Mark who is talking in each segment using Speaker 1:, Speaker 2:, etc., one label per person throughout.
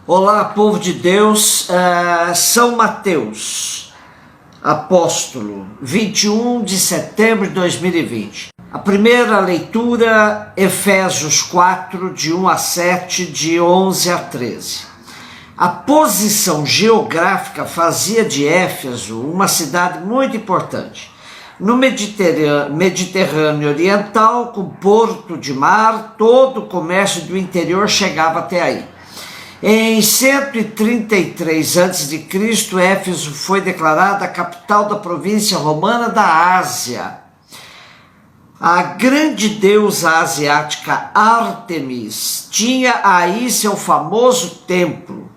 Speaker 1: Olá, povo de Deus, São Mateus, apóstolo, 21 de setembro de 2020. A primeira leitura, Efésios 4, de 1 a 7, de 11 a 13. A posição geográfica fazia de Éfeso uma cidade muito importante. No Mediterrâneo Oriental, com porto de mar, todo o comércio do interior chegava até aí. Em 133 a.C., Éfeso foi declarada a capital da província romana da Ásia. A grande deusa asiática Ártemis tinha aí seu famoso templo.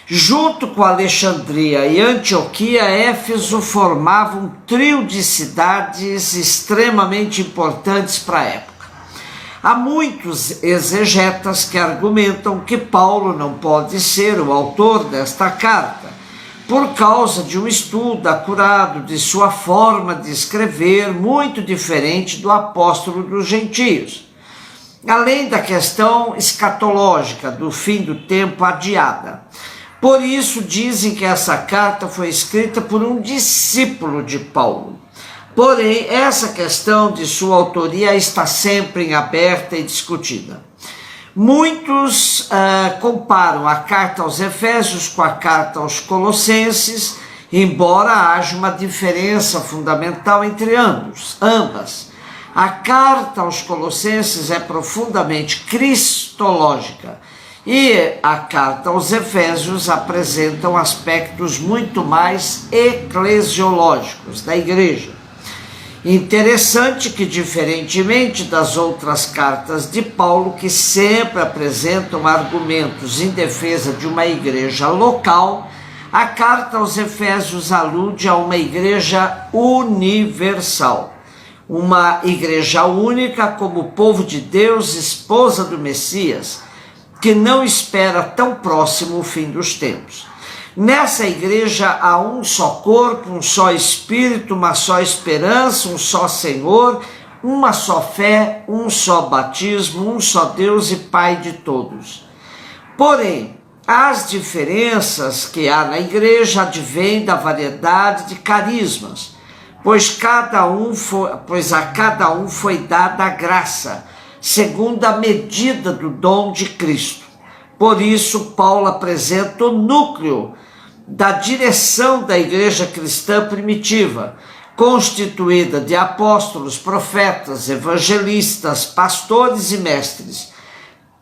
Speaker 1: Junto com Alexandria e Antioquia, Éfeso formava um trio de cidades extremamente importantes para a época. Há muitos exegetas que argumentam que Paulo não pode ser o autor desta carta, por causa de um estudo acurado de sua forma de escrever, muito diferente do apóstolo dos gentios, além da questão escatológica do fim do tempo adiada. Por isso dizem que essa carta foi escrita por um discípulo de Paulo. Porém, essa questão de sua autoria está sempre em aberta e discutida. Muitos comparam a carta aos Efésios com a carta aos Colossenses, embora haja uma diferença fundamental entre ambas. A carta aos Colossenses é profundamente cristológica e a carta aos Efésios apresentam aspectos muito mais eclesiológicos da igreja. Interessante que, diferentemente das outras cartas de Paulo, que sempre apresentam argumentos em defesa de uma igreja local, a carta aos Efésios alude a uma igreja universal, uma igreja única como povo de Deus, esposa do Messias, que não espera tão próximo o fim dos tempos. Nessa igreja há um só corpo, um só Espírito, uma só esperança, um só Senhor, uma só fé, um só batismo, um só Deus e Pai de todos. Porém, as diferenças que há na igreja advêm da variedade de carismas, pois a cada um foi dada a graça, segundo a medida do dom de Cristo. Por isso, Paulo apresenta o núcleo da direção da igreja cristã primitiva, constituída de apóstolos, profetas, evangelistas, pastores e mestres,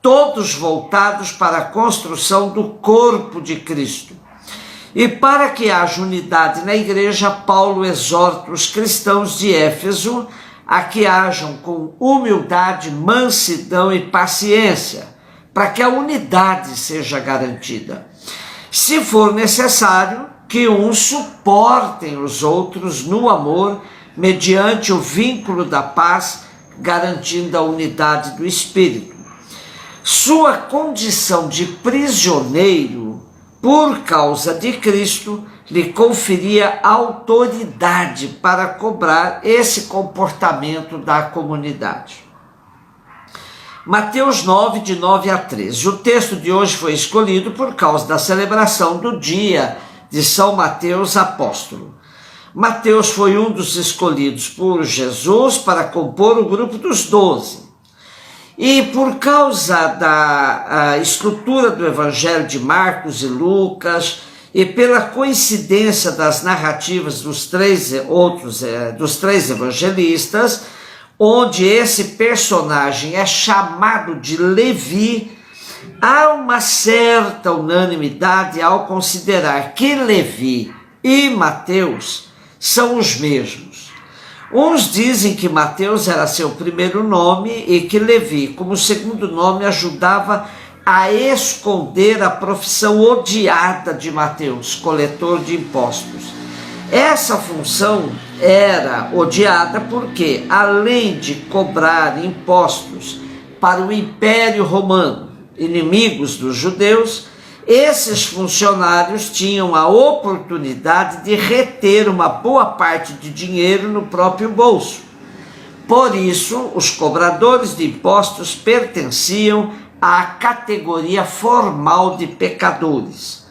Speaker 1: todos voltados para a construção do corpo de Cristo. E para que haja unidade na igreja, Paulo exorta os cristãos de Éfeso a que hajam com humildade, mansidão e paciência, para que a unidade seja garantida. Se for necessário, que uns suportem os outros no amor, mediante o vínculo da paz, garantindo a unidade do Espírito. Sua condição de prisioneiro, por causa de Cristo, lhe conferia autoridade para cobrar esse comportamento da comunidade. Mateus 9, de 9 a 13. O texto de hoje foi escolhido por causa da celebração do dia de São Mateus Apóstolo. Mateus foi um dos escolhidos por Jesus para compor o grupo dos 12. E por causa da estrutura do Evangelho de Marcos e Lucas, e pela coincidência das narrativas dos três evangelistas, onde esse personagem é chamado de Levi, há uma certa unanimidade ao considerar que Levi e Mateus são os mesmos. Uns dizem que Mateus era seu primeiro nome e que Levi, como segundo nome, ajudava a esconder a profissão odiada de Mateus, coletor de impostos. Essa função era odiada porque, além de cobrar impostos para o Império Romano, inimigos dos judeus, esses funcionários tinham a oportunidade de reter uma boa parte de dinheiro no próprio bolso. Por isso, os cobradores de impostos pertenciam à categoria formal de pecadores.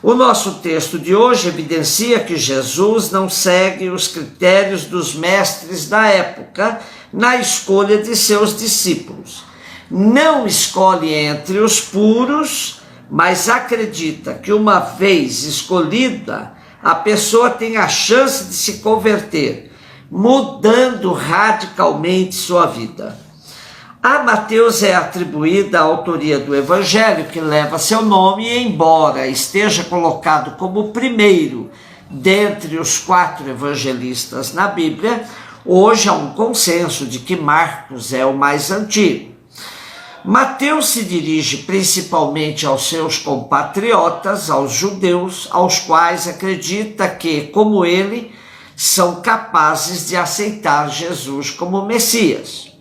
Speaker 1: O nosso texto de hoje evidencia que Jesus não segue os critérios dos mestres da época na escolha de seus discípulos. Não escolhe entre os puros, mas acredita que uma vez escolhida, a pessoa tem a chance de se converter, mudando radicalmente sua vida. A Mateus é atribuída a autoria do Evangelho que leva seu nome, e embora esteja colocado como o primeiro dentre os 4 evangelistas na Bíblia, hoje há um consenso de que Marcos é o mais antigo. Mateus se dirige principalmente aos seus compatriotas, aos judeus, aos quais acredita que, como ele, são capazes de aceitar Jesus como Messias.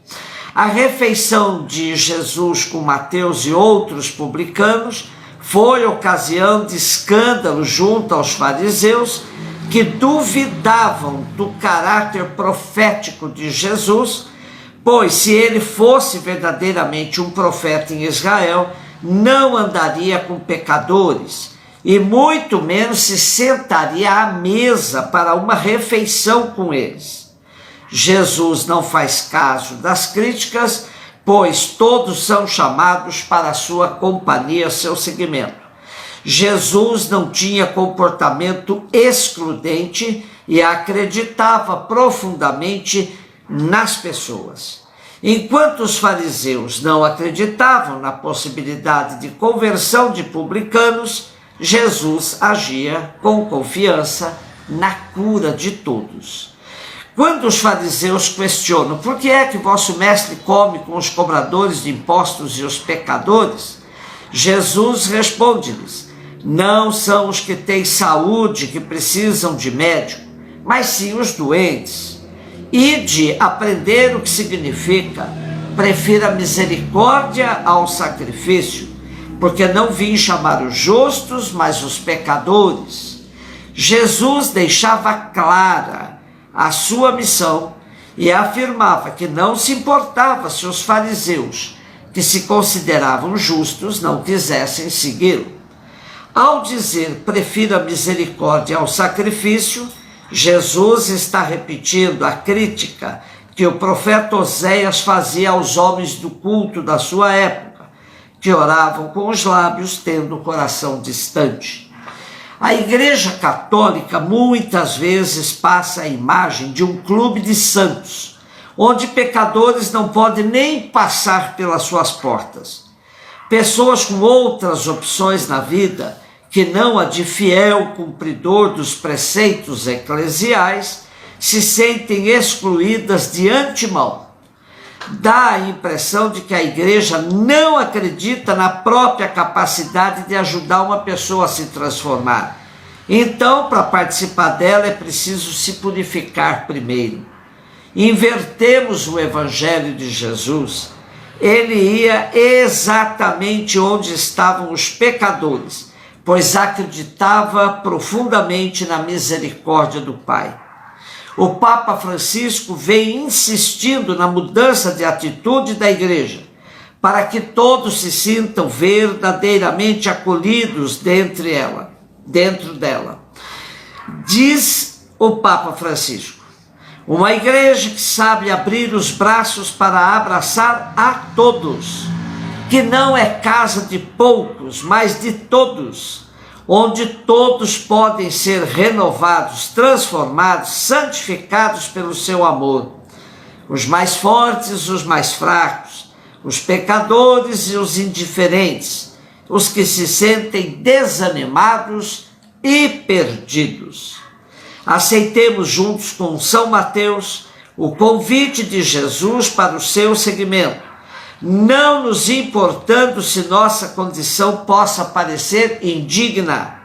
Speaker 1: A refeição de Jesus com Mateus e outros publicanos foi ocasião de escândalo junto aos fariseus, que duvidavam do caráter profético de Jesus, pois se ele fosse verdadeiramente um profeta em Israel, não andaria com pecadores e muito menos se sentaria à mesa para uma refeição com eles. Jesus não faz caso das críticas, pois todos são chamados para a sua companhia, seu seguimento. Jesus não tinha comportamento excludente e acreditava profundamente nas pessoas. Enquanto os fariseus não acreditavam na possibilidade de conversão de publicanos, Jesus agia com confiança na cura de todos. Quando os fariseus questionam por que é que vosso mestre come com os cobradores de impostos e os pecadores, Jesus responde-lhes: não são os que têm saúde que precisam de médico, mas sim os doentes. Ide aprender o que significa: prefira a misericórdia ao sacrifício, porque não vim chamar os justos, mas os pecadores. Jesus deixava clara a sua missão e afirmava que não se importava se os fariseus, que se consideravam justos, não quisessem segui-lo. Ao dizer prefira a misericórdia ao sacrifício, Jesus está repetindo a crítica que o profeta Oséias fazia aos homens do culto da sua época, que oravam com os lábios, tendo o coração distante. A Igreja Católica muitas vezes passa a imagem de um clube de santos, onde pecadores não podem nem passar pelas suas portas. Pessoas com outras opções na vida, que não a de fiel cumpridor dos preceitos eclesiais, se sentem excluídas de antemão. Dá a impressão de que a igreja não acredita na própria capacidade de ajudar uma pessoa a se transformar. Então, para participar dela, é preciso se purificar primeiro. Invertemos o Evangelho de Jesus. Ele ia exatamente onde estavam os pecadores, pois acreditava profundamente na misericórdia do Pai. O Papa Francisco vem insistindo na mudança de atitude da igreja, para que todos se sintam verdadeiramente acolhidos dentro dela. Diz o Papa Francisco: uma igreja que sabe abrir os braços para abraçar a todos, que não é casa de poucos, mas de todos, onde todos podem ser renovados, transformados, santificados pelo seu amor. Os mais fortes, os mais fracos, os pecadores e os indiferentes, os que se sentem desanimados e perdidos. Aceitemos juntos com São Mateus o convite de Jesus para o seu seguimento, não nos importando se nossa condição possa parecer indigna.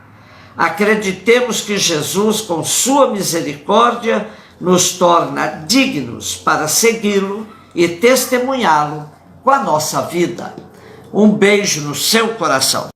Speaker 1: Acreditemos que Jesus, com sua misericórdia, nos torna dignos para segui-lo e testemunhá-lo com a nossa vida. Um beijo no seu coração.